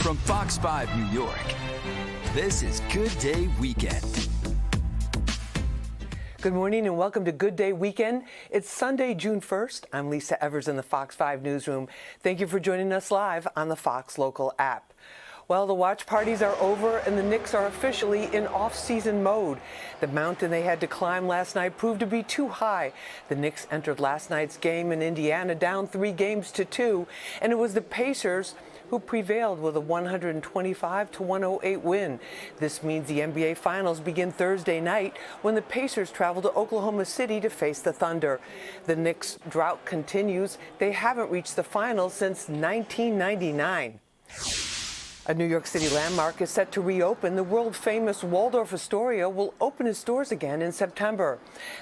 From Fox 5 New York, this is Good Day Weekend. Good morning and welcome to Good Day Weekend. It's Sunday, June 1st. I'm Lisa Evers in the Fox 5 newsroom. Thank you for joining us live on the Fox Local app. Well, the watch parties are over and the Knicks are officially in off-season mode. The mountain they had to climb last night proved to be too high. The Knicks entered last night's game in Indiana down 3-2, and it was the Pacers who prevailed with a 125-108 win. This means the NBA Finals begin Thursday night when the Pacers travel to Oklahoma City to face the Thunder. The Knicks' drought continues. They haven't reached the finals since 1999. A New York City landmark is set to reopen. The world-famous Waldorf Astoria will open its doors again in September.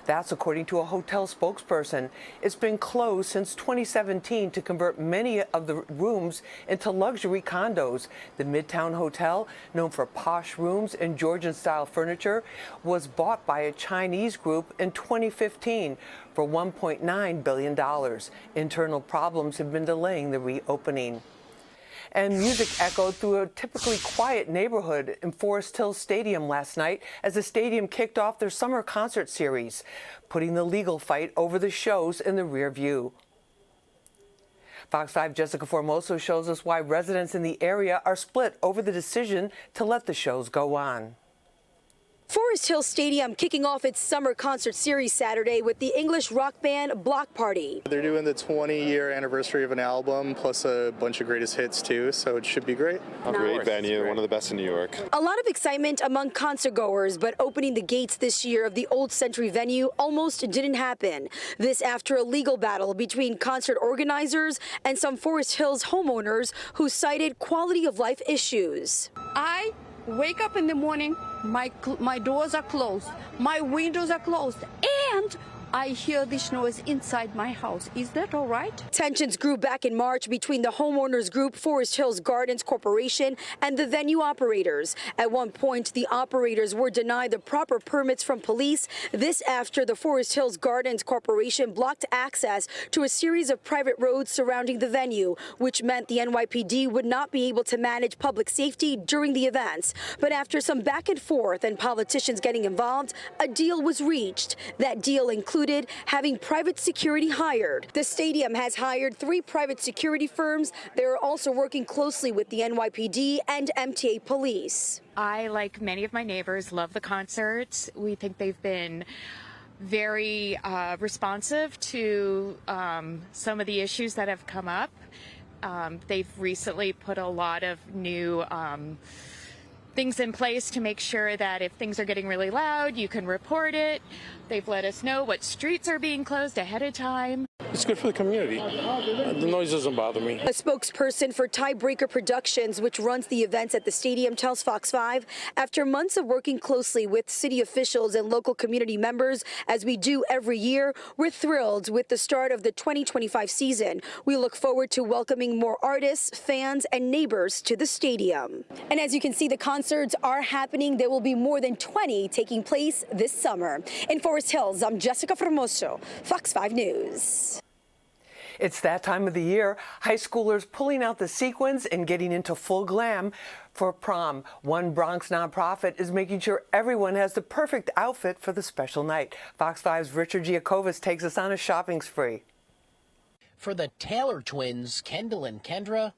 That's according to a hotel spokesperson. It's been closed since 2017 to convert many of the rooms into luxury condos. The Midtown Hotel, known for posh rooms and Georgian-style furniture, was bought by a Chinese group in 2015 for $1.9 billion. Internal problems have been delaying the reopening. And music echoed through a typically quiet neighborhood in Forest Hills Stadium last night as the stadium kicked off their summer concert series, putting the legal fight over the shows in the rear view. Fox 5 Jessica Formoso shows us why residents in the area are split over the decision to let the shows go on. Forest Hills Stadium kicking off its summer concert series Saturday with the English rock band Block Party. They're doing the 20-year anniversary of an album, plus a bunch of greatest hits too, so it should be great. Great venue, one of the best in New York. A lot of excitement among concert goers, but opening the gates this year of the Old Century venue almost didn't happen. This after a legal battle between concert organizers and some Forest Hills homeowners who cited quality of life issues. I wake up in the morning, my doors are closed, my windows are closed, and I hear this noise inside my house. Is that all right? Tensions grew back in March between the homeowners group Forest Hills Gardens Corporation and the venue operators. At one point, the operators were denied the proper permits from police. This after the Forest Hills Gardens Corporation blocked access to a series of private roads surrounding the venue, which meant the NYPD would not be able to manage public safety during the events. But after some back and forth and politicians getting involved, a deal was reached. That deal included having private security hired. The stadium has hired 3 private security firms. They're also working closely with the NYPD and MTA police. I, like many of my neighbors, love the concerts. We think they've been very responsive to some of the issues that have come up. They've recently put a lot of new things in place to make sure that if things are getting really loud, you can report it. They've let us know what streets are being closed ahead of time. It's good for the community. The noise doesn't bother me. A spokesperson for Tiebreaker Productions, which runs the events at the stadium, tells Fox 5, after months of working closely with city officials and local community members, as we do every year, we're thrilled with the start of the 2025 season. We look forward to welcoming more artists, fans, and neighbors to the stadium. And as you can see, the concerts are happening. There will be more than 20 taking place this summer. In Forest Hills, I'm Jessica Formoso, Fox 5 News. It's that time of the year. High schoolers pulling out the sequins and getting into full glam for prom. One Bronx nonprofit is making sure everyone has the perfect outfit for the special night. Fox 5's Richard Giacovas takes us on a shopping spree. For the Taylor twins, Kendall and Kendra,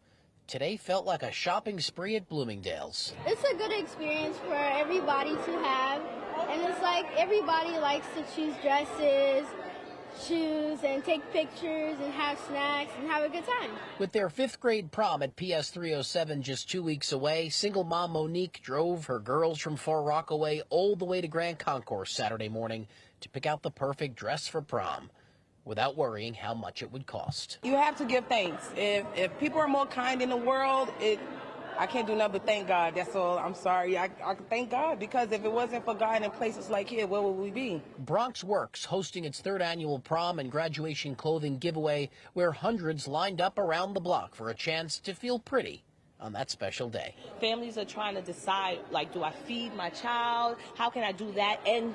today felt like a shopping spree at Bloomingdale's. It's a good experience for everybody to have, and it's like everybody likes to choose dresses, shoes, and take pictures and have snacks and have a good time. With their 5th grade prom at PS 307 just 2 weeks away, single mom Monique drove her girls from Far Rockaway all the way to Grand Concourse Saturday morning to pick out the perfect dress for prom, without worrying how much it would cost. You have to give thanks. If people are more kind in the world, I can't do nothing but thank God. That's all. I'm sorry. I thank God, because if it wasn't for God in places like here, where would we be? Bronx Works hosting its 3rd annual prom and graduation clothing giveaway, where hundreds lined up around the block for a chance to feel pretty on that special day. Families are trying to decide, like, do I feed my child? How can I do that and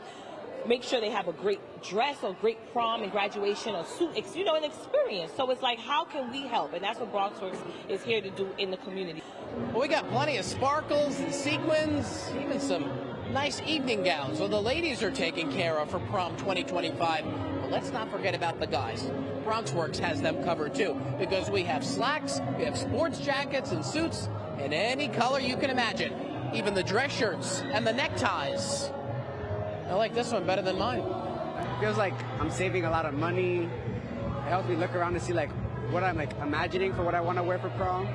make sure they have a great dress or great prom and graduation or suit, you know, an experience. So it's like, how can we help? And that's what BronxWorks is here to do in the community. Well, we got plenty of sparkles and sequins, even some nice evening gowns. So the ladies are taken care of for prom 2025. But let's not forget about the guys. BronxWorks has them covered too, because we have slacks, we have sports jackets and suits in any color you can imagine. Even the dress shirts and the neckties. I like this one better than mine. Feels like I'm saving a lot of money. It helps me look around and see like what I'm like imagining for what I want to wear for prom.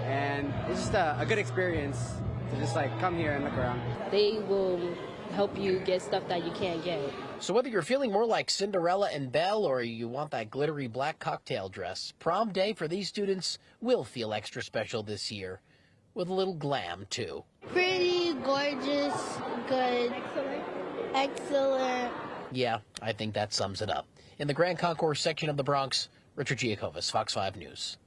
And it's just a good experience to just like come here and look around. They will help you get stuff that you can't get. So whether you're feeling more like Cinderella and Belle or you want that glittery black cocktail dress, prom day for these students will feel extra special this year, with a little glam too. Pretty, gorgeous, good, excellent. Yeah, I think that sums it up. In the Grand Concourse section of the Bronx, Richard Giacovas, Fox 5 News.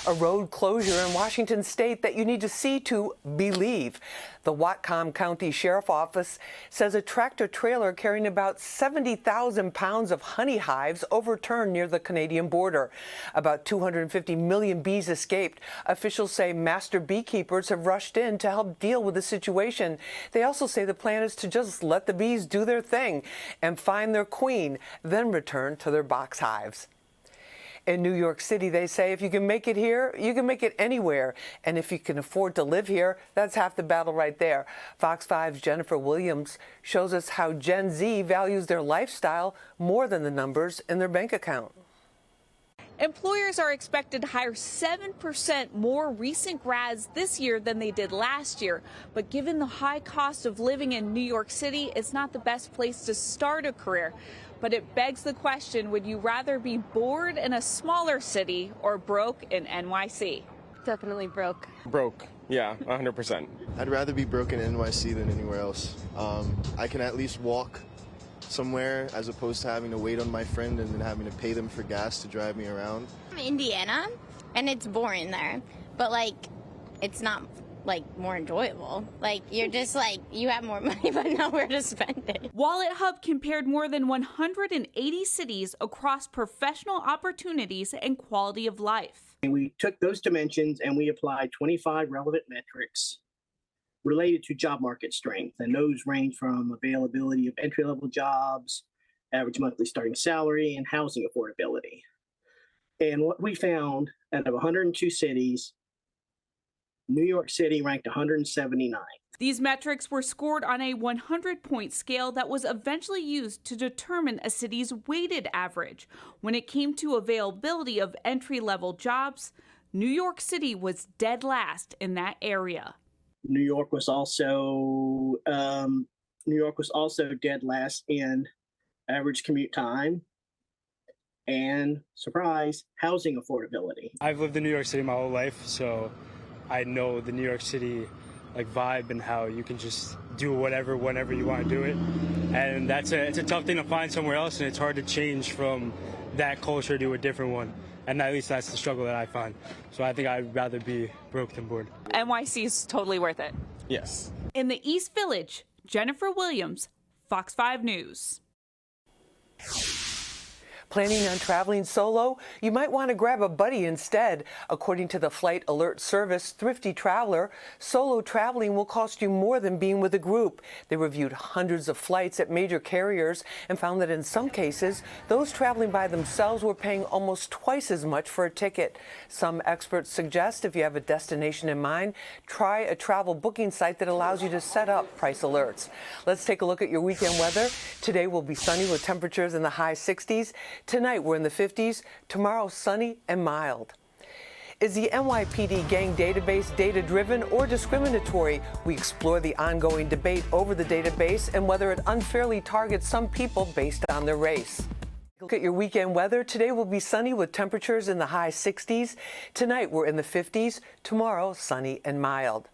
A road closure in Washington state that you need to see to believe. The Whatcom County Sheriff Office says a tractor trailer carrying about 70,000 pounds of honey hives overturned near the Canadian border. About 250 million bees escaped. Officials say master beekeepers have rushed in to help deal with the situation. They also say the plan is to just let the bees do their thing and find their queen, then return to their box hives. In New York City, they say if you can make it here, you can make it anywhere. And if you can afford to live here, that's half the battle right there. Fox 5's Jennifer Williams shows us how Gen Z values their lifestyle more than the numbers in their bank account. Employers are expected to hire 7% more recent grads this year than they did last year. But given the high cost of living in New York City, it's not the best place to start a career. But it begs the question, would you rather be bored in a smaller city or broke in NYC? Definitely broke. Broke, yeah, 100%. I'd rather be broke in NYC than anywhere else. I can at least walk somewhere as opposed to having to wait on my friend and then having to pay them for gas to drive me around. I'm in Indiana, and it's boring there, but like, it's not like more enjoyable. Like, you're just like, you have more money but nowhere to spend it. Wallet Hub compared more than 180 cities across professional opportunities and quality of life. And we took those dimensions and we applied 25 relevant metrics related to job market strength. And those range from availability of entry-level jobs, average monthly starting salary, and housing affordability. And what we found, out of 102 cities, New York City ranked 179. These metrics were scored on a 100-point scale that was eventually used to determine a city's weighted average. When it came to availability of entry-level jobs, New York City was dead last in that area. New York was also dead last in average commute time and, surprise, housing affordability. I've lived in New York City my whole life, so I know the New York City vibe and how you can just do whatever, whenever you want to do it. And it's a tough thing to find somewhere else, and it's hard to change from that culture to a different one. And at least that's the struggle that I find. So I think I'd rather be broke than bored. NYC is totally worth it. Yes. In the East Village, Jennifer Williams, Fox 5 News. Planning on traveling solo? You might want to grab a buddy instead. According to the Flight Alert Service Thrifty Traveler, solo traveling will cost you more than being with a group. They reviewed hundreds of flights at major carriers and found that in some cases, those traveling by themselves were paying almost twice as much for a ticket. Some experts suggest if you have a destination in mind, try a travel booking site that allows you to set up price alerts. Let's take a look at your weekend weather. Today will be sunny with temperatures in the high 60s. Tonight, we're in the 50s. Tomorrow, sunny and mild. Is the NYPD gang database data-driven or discriminatory? We explore the ongoing debate over the database and whether it unfairly targets some people based on their race. Look at your weekend weather. Today will be sunny with temperatures in the high 60s. Tonight, we're in the 50s. Tomorrow, sunny and mild.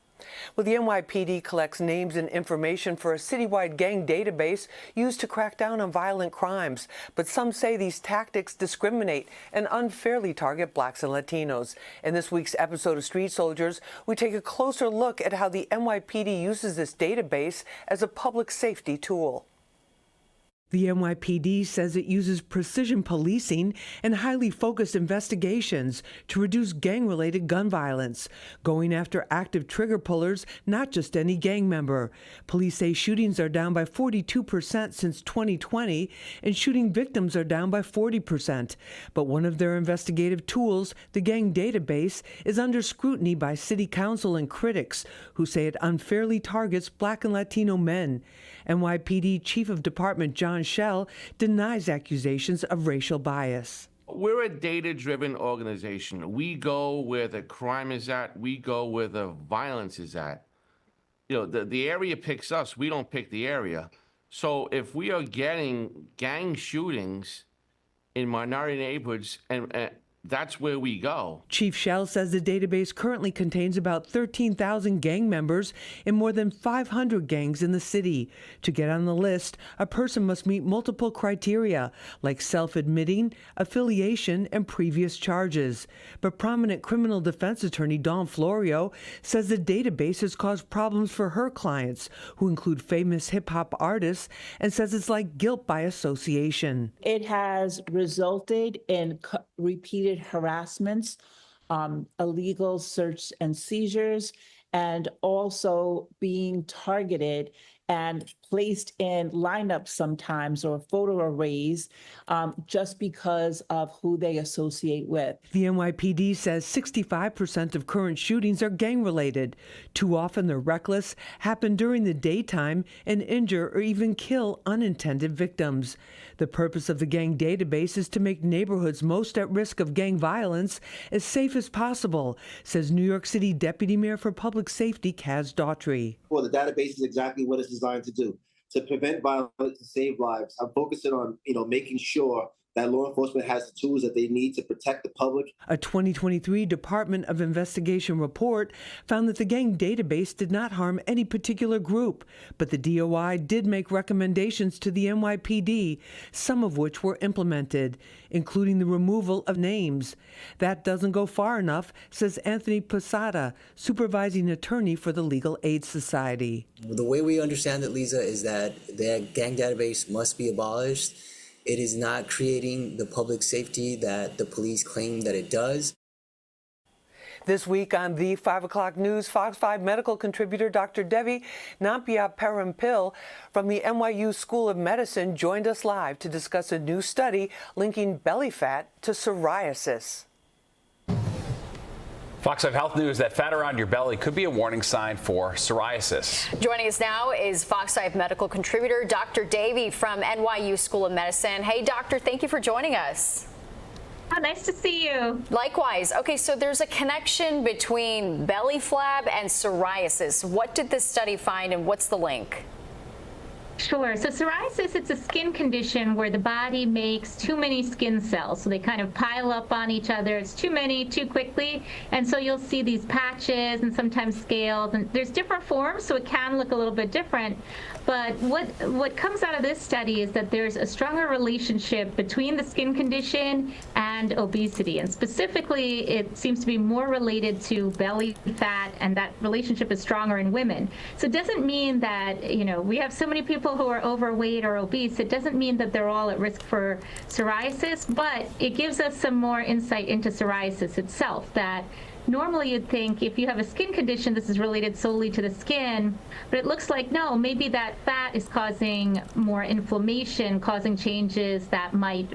Well, the NYPD collects names and information for a citywide gang database used to crack down on violent crimes. But some say these tactics discriminate and unfairly target blacks and Latinos. In this week's episode of Street Soldiers, we take a closer look at how the NYPD uses this database as a public safety tool. The NYPD says it uses precision policing and highly focused investigations to reduce gang-related gun violence, going after active trigger pullers, not just any gang member. Police say shootings are down by 42% since 2020, and shooting victims are down by 40%. But one of their investigative tools, the gang database, is under scrutiny by city council and critics who say it unfairly targets black and Latino men. NYPD Chief of Department John Schell denies accusations of racial bias. We're a data-driven organization. We go where the crime is at. We go where the violence is at. You know, the area picks us. We don't pick the area. So if we are getting gang shootings in minority neighborhoods, and that's where we go. Chief Schell says the database currently contains about 13,000 gang members in more than 500 gangs in the city. To get on the list, a person must meet multiple criteria, like self-admitting, affiliation, and previous charges. But prominent criminal defense attorney Dawn Florio says the database has caused problems for her clients, who include famous hip-hop artists, and says it's like guilt by association. It has resulted in repeated harassments, illegal search and seizures, and also being targeted and placed in lineups sometimes or photo arrays just because of who they associate with. The NYPD says 65% of current shootings are gang-related. Too often they're reckless, happen during the daytime, and injure or even kill unintended victims. The purpose of the gang database is to make neighborhoods most at risk of gang violence as safe as possible, says New York City Deputy Mayor for Public Safety Kaz Daughtry. Well, the database is exactly what it's designed to do, to prevent violence, to save lives. I'm focusing on, making sure that law enforcement has the tools that they need to protect the public. A 2023 Department of Investigation report found that the gang database did not harm any particular group, but the DOI did make recommendations to the NYPD, some of which were implemented, including the removal of names. That doesn't go far enough, says Anthony Posada, supervising attorney for the Legal Aid Society. The way we understand it, Lisa, is that the gang database must be abolished. It is not creating the public safety that the police claim that it does. This week on the 5 o'clock news, Fox 5 medical contributor Dr. Devi Nampiaparampil from the NYU School of Medicine joined us live to discuss a new study linking belly fat to psoriasis. Fox 5 Health News, that fat around your belly could be a warning sign for psoriasis. Joining us now is Fox 5 medical contributor Dr. Davey from NYU School of Medicine. Hey, doctor, thank you for joining us. Oh, nice to see you. Likewise. Okay, so there's a connection between belly flab and psoriasis. What did this study find and what's the link? Sure. So psoriasis, it's a skin condition where the body makes too many skin cells. So they kind of pile up on each other. It's too many, too quickly. And so you'll see these patches and sometimes scales. And there's different forms, so it can look a little bit different. But what comes out of this study is that there's a stronger relationship between the skin condition and obesity. And specifically, it seems to be more related to belly fat, and that relationship is stronger in women. So it doesn't mean that, we have so many people who are overweight or obese. It doesn't mean that they're all at risk for psoriasis, but it gives us some more insight into psoriasis itself, that normally you'd think if you have a skin condition, this is related solely to the skin, but it looks like no, maybe that fat is causing more inflammation, causing changes that might,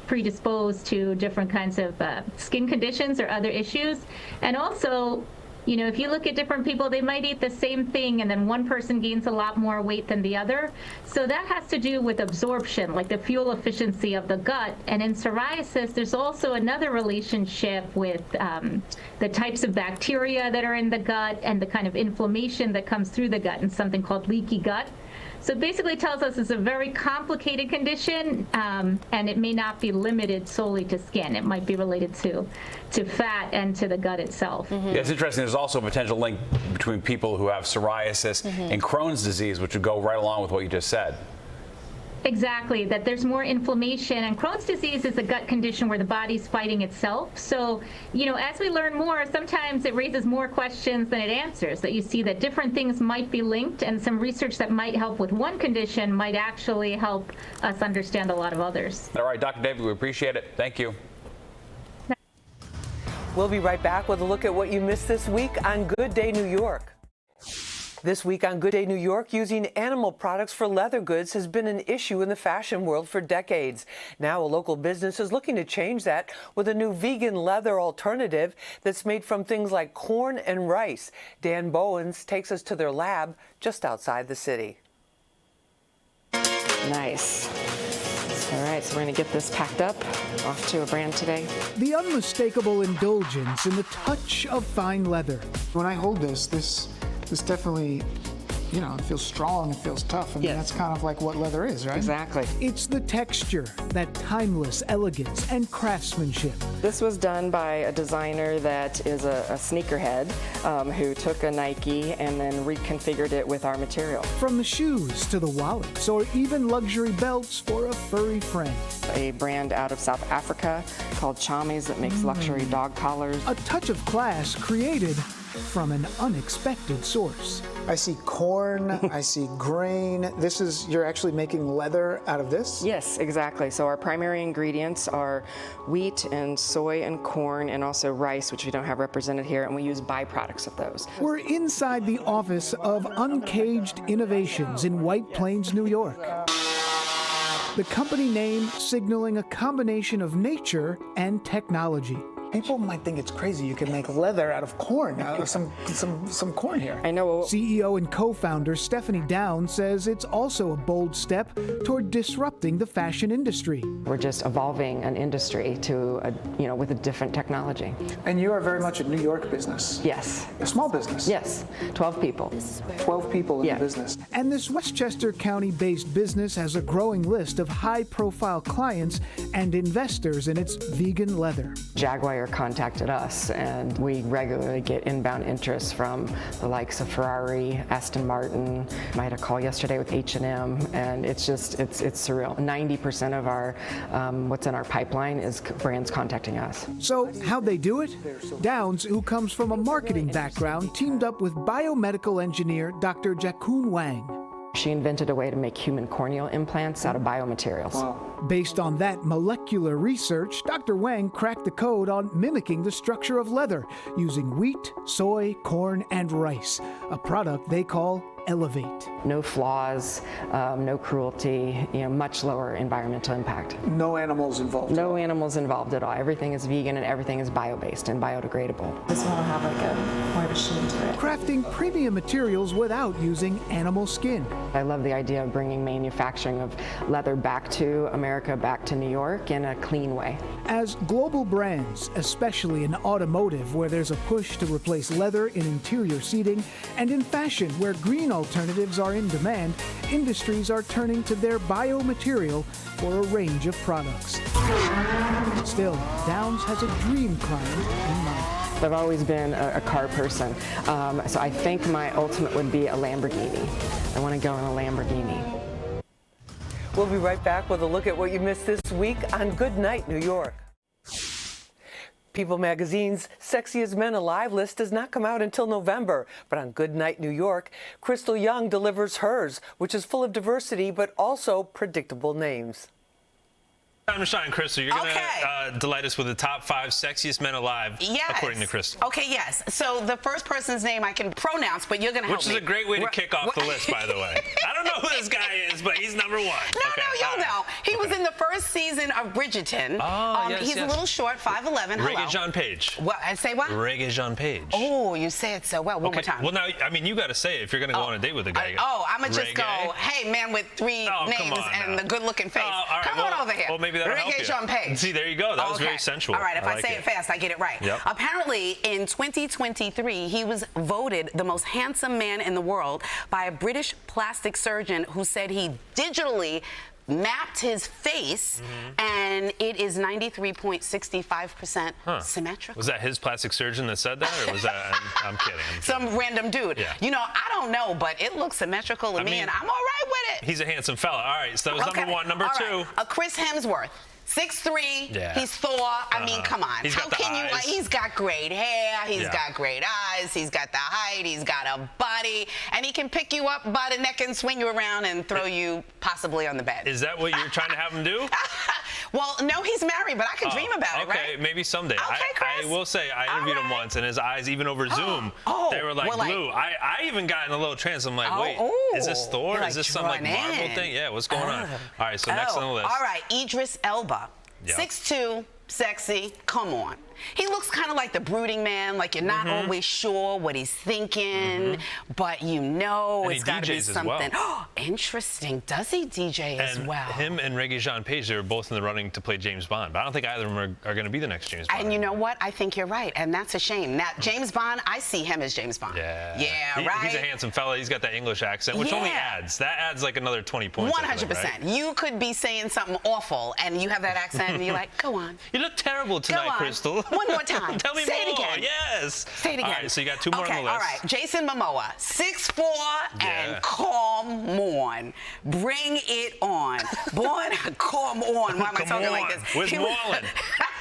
predispose to different kinds of skin conditions or other issues. And also, if you look at different people, they might eat the same thing and then one person gains a lot more weight than the other. So that has to do with absorption, like the fuel efficiency of the gut. And in psoriasis, there's also another relationship with the types of bacteria that are in the gut and the kind of inflammation that comes through the gut, and something called leaky gut. So it basically tells us it's a very complicated condition, and it may not be limited solely to skin. It might be related to fat and to the gut itself. Yeah, it's interesting. There's also a potential link between people who have psoriasis and Crohn's disease, which would go right along with what you just said. Exactly, that there's more inflammation, and Crohn's disease is a gut condition where the body's fighting itself. So, as we learn more, sometimes it raises more questions than it answers, that you see that different things might be linked, and some research that might help with one condition might actually help us understand a lot of others. All right, Dr. David, we appreciate it. Thank you. We'll be right back with a look at what you missed this week on Good Day New York. This week on Good Day New York, using animal products for leather goods has been an issue in the fashion world for decades. Now a local business is looking to change that with a new vegan leather alternative that's made from things like corn and rice. Dan Bowens takes us to their lab just outside the city. Nice. All right, so we're going to get this packed up, off to a brand today. The unmistakable indulgence in the touch of fine leather. When I hold this definitely, it feels strong, it feels tough. I mean, that's kind of like what leather is, right? Exactly. It's the texture, that timeless elegance and craftsmanship. This was done by a designer that is a sneakerhead who took a Nike and then reconfigured it with our material. From the shoes to the wallets or even luxury belts for a furry friend. A brand out of South Africa called Chamis that makes luxury dog collars. A touch of class created from an unexpected source. I see corn, I see grain. You're actually making leather out of this? Yes, exactly. So our primary ingredients are wheat and soy and corn and also rice, which we don't have represented here, and we use byproducts of those. We're inside the office of Uncaged Innovations in White Plains, New York. The company name signaling a combination of nature and technology. People might think it's crazy you can make leather out of corn, out of some corn here. I know. CEO and co-founder Stephanie Downs says it's also a bold step toward disrupting the fashion industry. We're just evolving an industry to, with a different technology. And you are very much a New York business. Yes. A small business. Yes. 12 people. 12 people in the business. And this Westchester County-based business has a growing list of high-profile clients and investors in its vegan leather. Jaguar contacted us, and we regularly get inbound interest from the likes of Ferrari, Aston Martin. I had a call yesterday with H&M, and it's surreal. 90% of our what's in our pipeline is brands contacting us. So how'd they do it? Downs, who comes from a marketing background, teamed up with biomedical engineer Dr. Jacoon Wang. She invented a way to make human corneal implants out of biomaterials. Wow. Based on that molecular research, Dr. Wang cracked the code on mimicking the structure of leather using wheat, soy, corn, and rice, a product they call Elevate. No flaws, no cruelty, much lower environmental impact. No animals involved. No animals involved at all. Everything is vegan and everything is bio-based and biodegradable. This one will have more of a sheen to it. Crafting premium materials without using animal skin. I love the idea of bringing manufacturing of leather back to America, back to New York in a clean way. As global brands, especially in automotive where there's a push to replace leather in interior seating, and in fashion where green alternatives are in demand, industries are turning to their biomaterial for a range of products. Still, Downs has a dream client in mind. I've always been a car person, so I think my ultimate would be a Lamborghini. I want to go in a Lamborghini. We'll be right back with a look at what you missed this week on Good Night New York. People magazine's Sexiest Men Alive list does not come out until November, but on Good Night New York, Crystal Young delivers hers, which is full of diversity but also predictable names. Time to shine, Crystal. You're going to delight us with the top 5 sexiest men alive, according to Crystal. Okay, yes. So the first person's name I can pronounce, but you're going to help me. Which is a great way to kick off the list, by the way. I don't know who this guy is, but he's number 1. No, you'll know. He was in the first season of Bridgerton. Oh, yes, he's a little short, 5'11". Regé-Jean Page. What? I say what? Regé-Jean Page. Oh, you say it so well. One more time. Well, now, I mean, you got to say it if you're going to go on a date with a guy. I'm going to just go, hey, man with 3 names and the good-looking face. All right, Come on over here. Well, maybe maybe that'll help you. Regé-Jean Page. See, there you go. That was very sensual. All right, if I like say it fast, I get it right. Yep. Apparently, in 2023, he was voted the most handsome man in the world by a British plastic surgeon who said he digitally mapped his face, and it is 93.65% symmetrical. Was that his plastic surgeon that said that, or was that? I'm kidding. Some random dude. Yeah. You know, I don't know, but it looks symmetrical to me, and I'm all right with it. He's a handsome fella. All right, so that was number one. Number two. Chris Hemsworth. 6'3", yeah. He's Thor. I mean, come on. How can you? He's got great hair. He's got great eyes. He's got the height. He's got a body, and he can pick you up by the neck and swing you around and throw you possibly on the bed. Is that what you're trying to have him do? Well, no, he's married, but I could dream about it, right? Okay, maybe someday. Okay, Chris. I will say, I interviewed him once, and his eyes, even over Zoom, they were like blue. I even got in a little trance. I'm like, wait, is this Thor? Is this some like Marvel thing? Yeah, what's going on? All right, so next on the list. All right, Idris Elba. 6'2", sexy, come on. He looks kind of like the brooding man, like you're not always sure what he's thinking, but you know it's got to be something. Well. Interesting. Does he DJ as well? Him and Regé-Jean Page, they were both in the running to play James Bond, but I don't think either of them are going to be the next James Bond. And you know what? I think you're right, and that's a shame. Now, James Bond, I see him as James Bond. Yeah. Yeah, right? He's a handsome fella. He's got that English accent, which only adds. That adds like another 20 points. 100%. Right? You could be saying something awful, and you have that accent, and you're like, go on. You look terrible tonight, Crystal. One more time. Tell me Say more. it again. Yes. Say it again. All right, so you got two more on the list. All right. Jason Momoa, 6'4", and calm on. Bring it on. Born, calm on. Why am I talking like this? Where's Marlon?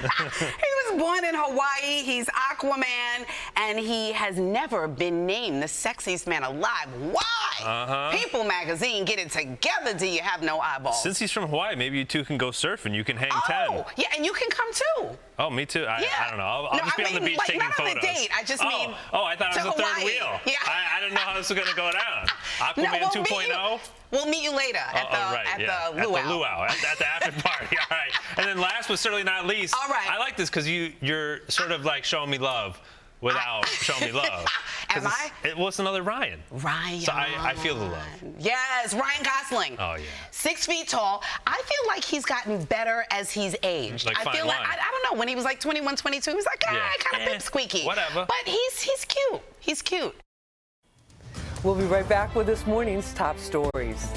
He was born in Hawaii. He's Aquaman, and he has never been named the sexiest man alive. Why? People magazine, get it together. Do you have no eyeballs? Since he's from Hawaii, maybe you two can go surfing. You can hang 10. Yeah, and you can come too. Oh, me too. I don't know. I'll just be on the beach taking not photos. On the date. I just mean. Oh, I thought it was a third Hawaii. wheel. Yeah. I didn't know how this was going to go down. Aquaman 2.0. We'll meet you later at the luau. At the after party. All right. And then last but certainly not least, I like this because you're sort of like showing me love without showing me love. Am I? It was another Ryan. Ryan. So I feel the love. Yes, Ryan Gosling. Oh, yeah. 6 feet tall. I feel like he's gotten better as he's aged. Like I feel like, I don't know, when he was like 21, 22, he was like, kind of squeaky. Whatever. But he's cute. He's cute. We'll be right back with this morning's top stories.